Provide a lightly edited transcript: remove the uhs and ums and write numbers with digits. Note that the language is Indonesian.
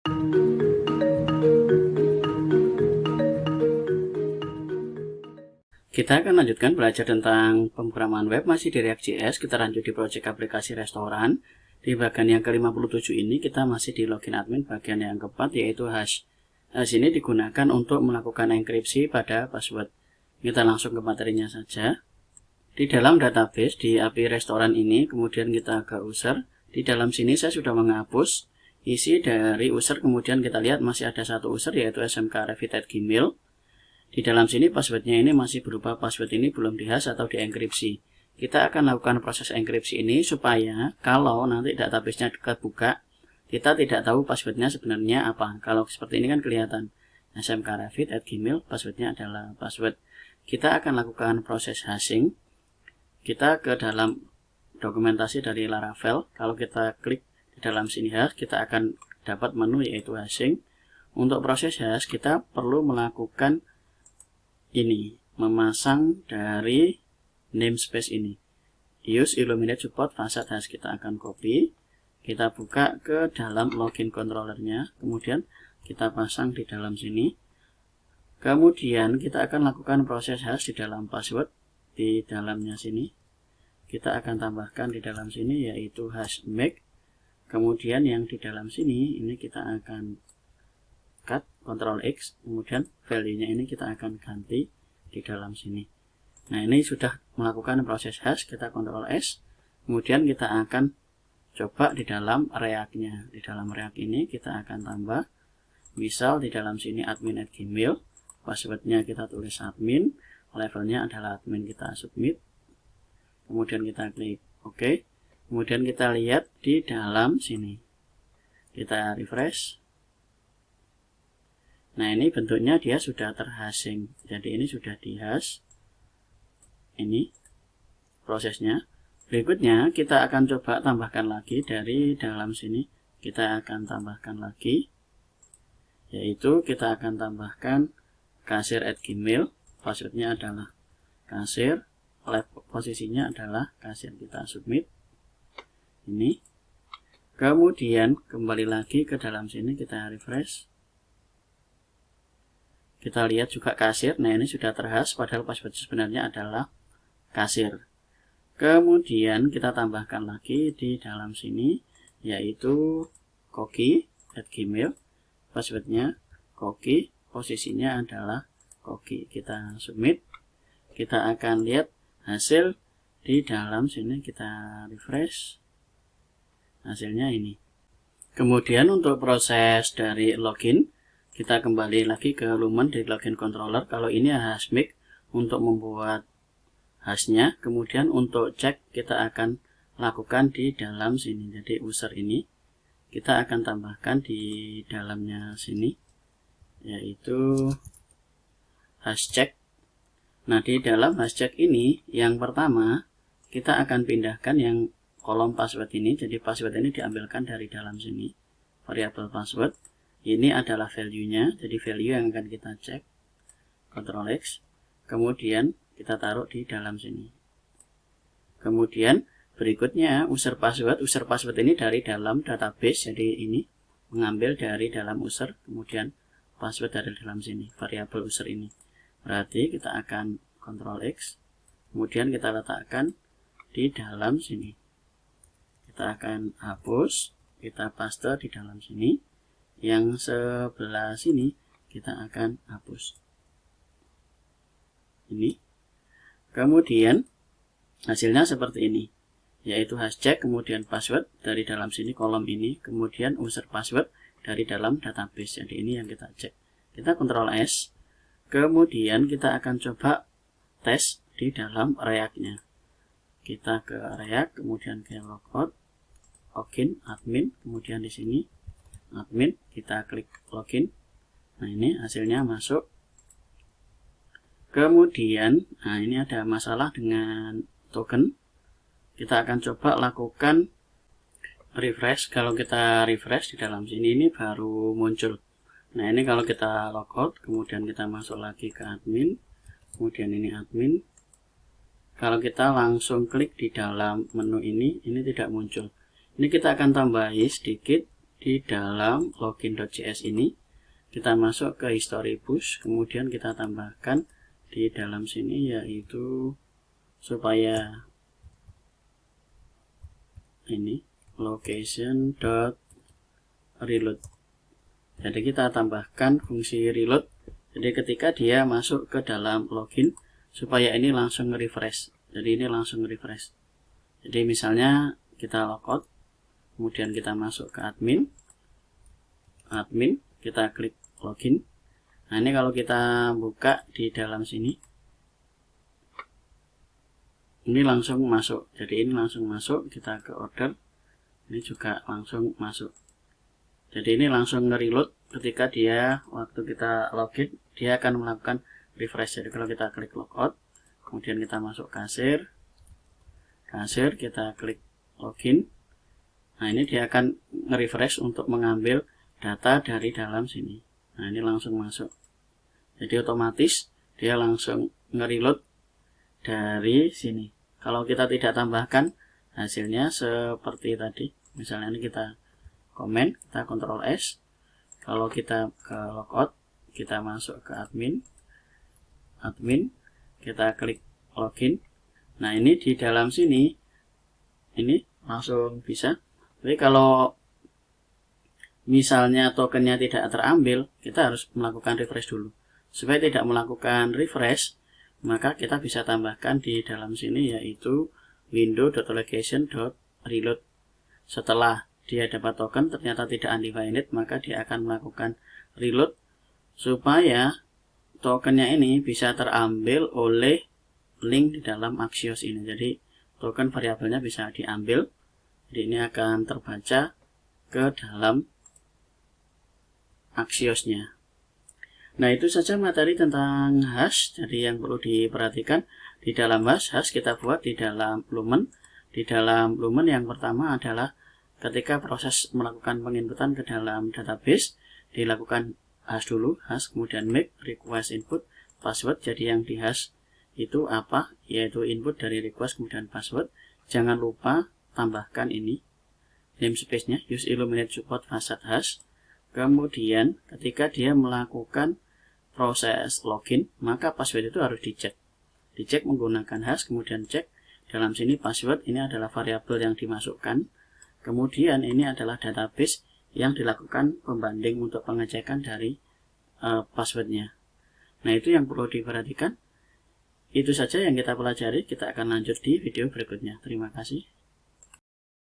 Kita akan lanjutkan belajar tentang pemrograman web masih di React.js. Kita lanjut di proyek aplikasi restoran. Di bagian yang ke-57 ini kita masih di login admin bagian yang keempat, yaitu hash. Hash ini digunakan untuk melakukan enkripsi pada password. Kita langsung ke materinya saja. Di dalam database di API restoran ini, kemudian kita ke user. Di dalam sini saya sudah menghapus isi dari user, kemudian kita lihat masih ada satu user, yaitu smkrevit@gmail. Di dalam sini passwordnya ini masih berupa password ini belum dihash atau dienkripsi. Kita akan lakukan proses enkripsi ini supaya kalau nanti database-nya kebuka, kita tidak tahu passwordnya sebenarnya apa. Kalau seperti ini kan kelihatan smkrevit@gmail, passwordnya adalah password. Kita akan lakukan proses hashing. Kita ke dalam dokumentasi dari Laravel. Kalau kita klik di dalam sini hash, kita akan dapat menu yaitu hashing. Untuk proses hash kita perlu melakukan ini, memasang dari namespace ini, use illuminate support facade hash. Kita akan copy, kita buka ke dalam login controllernya, kemudian kita pasang di dalam sini. Kemudian kita akan lakukan proses hash di dalam password. Di dalamnya sini kita akan tambahkan di dalam sini yaitu hash make. Kemudian yang di dalam sini ini kita akan cut, Ctrl X, kemudian value-nya ini kita akan ganti di dalam sini. Nah, ini sudah melakukan proses hash, kita Ctrl S, kemudian kita akan coba di dalam React-nya. Di dalam React ini kita akan tambah, misal di dalam sini admin@gmail, password-nya kita tulis admin, levelnya adalah admin, kita submit, kemudian kita klik OK, kemudian kita lihat di dalam sini, kita refresh. Nah, ini bentuknya dia sudah terhashing. Jadi ini sudah dihash. Ini prosesnya. Berikutnya kita akan coba tambahkan lagi dari dalam sini. Kita akan tambahkan lagi, yaitu kita akan tambahkan kasir@gmail. Passwordnya adalah kasir. Posisinya adalah kasir. Kita submit. Ini. Kemudian kembali lagi ke dalam sini, kita refresh. Kita lihat juga kasir. Nah, ini sudah terhash padahal password sebenarnya adalah kasir. Kemudian kita tambahkan lagi di dalam sini yaitu koki@gmail. Passwordnya koki, posisinya adalah koki. Kita submit. Kita akan lihat hasil di dalam sini, kita refresh. Hasilnya ini. Kemudian untuk proses dari login, kita kembali lagi ke lumen di login controller. Kalau ini hashmake untuk membuat hashnya, kemudian untuk cek kita akan lakukan di dalam sini. Jadi user ini kita akan tambahkan di dalamnya sini yaitu hash check. Nah, di dalam hash check ini yang pertama kita akan pindahkan yang kolom password ini. Jadi password ini diambilkan dari dalam sini, variabel password. Ini adalah value-nya, jadi value yang akan kita cek, Ctrl X, kemudian kita taruh di dalam sini. Kemudian berikutnya user password ini dari dalam database, jadi ini mengambil dari dalam user, kemudian password dari dalam sini, variabel user ini. Berarti kita akan Ctrl X, kemudian kita letakkan di dalam sini. Kita akan hapus, kita paste di dalam sini. Yang sebelah sini kita akan hapus ini. Kemudian hasilnya seperti ini, yaitu hash check, kemudian password dari dalam sini kolom ini, kemudian user password dari dalam database. Jadi ini yang kita cek. Kita Ctrl S, kemudian kita akan coba tes di dalam React-nya. Kita ke React, kemudian ke logout, login, admin, kemudian di sini admin, kita klik login. Nah, ini hasilnya masuk. Kemudian, nah ini ada masalah dengan token. Kita akan coba lakukan refresh. Kalau kita refresh di dalam sini ini baru muncul. Nah, ini kalau kita logout, kemudian kita masuk lagi ke admin, kemudian ini admin. Kalau kita langsung klik di dalam menu ini tidak muncul. Ini kita akan tambahi sedikit di dalam login.js ini kita masuk ke history push, kemudian kita tambahkan di dalam sini yaitu supaya ini location.reload. Jadi kita tambahkan fungsi reload. Jadi ketika dia masuk ke dalam login supaya ini langsung refresh. Jadi ini langsung refresh. Jadi misalnya kita logout, kemudian kita masuk ke admin, kita klik login. Nah ini kalau kita buka di dalam sini, ini langsung masuk. Jadi ini langsung masuk, kita ke order, ini juga langsung masuk. Jadi ini langsung nge-reload ketika dia waktu kita login, dia akan melakukan refresh. Jadi kalau kita klik logout, kemudian kita masuk kasir, kita klik login. Nah ini dia akan nge-refresh untuk mengambil data dari dalam sini. Nah ini langsung masuk. Jadi otomatis dia langsung nge-reload dari sini. Kalau kita tidak tambahkan, hasilnya seperti tadi. Misalnya ini kita komen, kita Ctrl S. Kalau kita ke logout, kita masuk ke admin, kita klik login. Nah ini di dalam sini, ini langsung bisa. Tapi kalau misalnya tokennya tidak terambil, kita harus melakukan refresh dulu. Supaya tidak melakukan refresh, maka kita bisa tambahkan di dalam sini yaitu window.location.reload. Setelah dia dapat token ternyata tidak undefined, maka dia akan melakukan reload supaya tokennya ini bisa terambil oleh link di dalam Axios ini. Jadi token variabelnya bisa diambil. Jadi ini akan terbaca ke dalam Axiosnya. Nah itu saja materi tentang hash. Jadi yang perlu diperhatikan di dalam hash kita buat di dalam Lumen. Di dalam Lumen yang pertama adalah ketika proses melakukan penginputan ke dalam database, dilakukan hash dulu, hash kemudian make, request input, password. Jadi yang di hash itu apa? Yaitu input dari request kemudian password. Jangan lupa tambahkan ini namespace-nya, use Illuminate support facade hash. Kemudian ketika dia melakukan proses login, maka password itu harus dicek. Dicek menggunakan hash, kemudian cek dalam sini password ini adalah variabel yang dimasukkan. Kemudian ini adalah database yang dilakukan pembanding untuk pengecekan dari passwordnya. Nah itu yang perlu diperhatikan. Itu saja yang kita pelajari. Kita akan lanjut di video berikutnya. Terima kasih.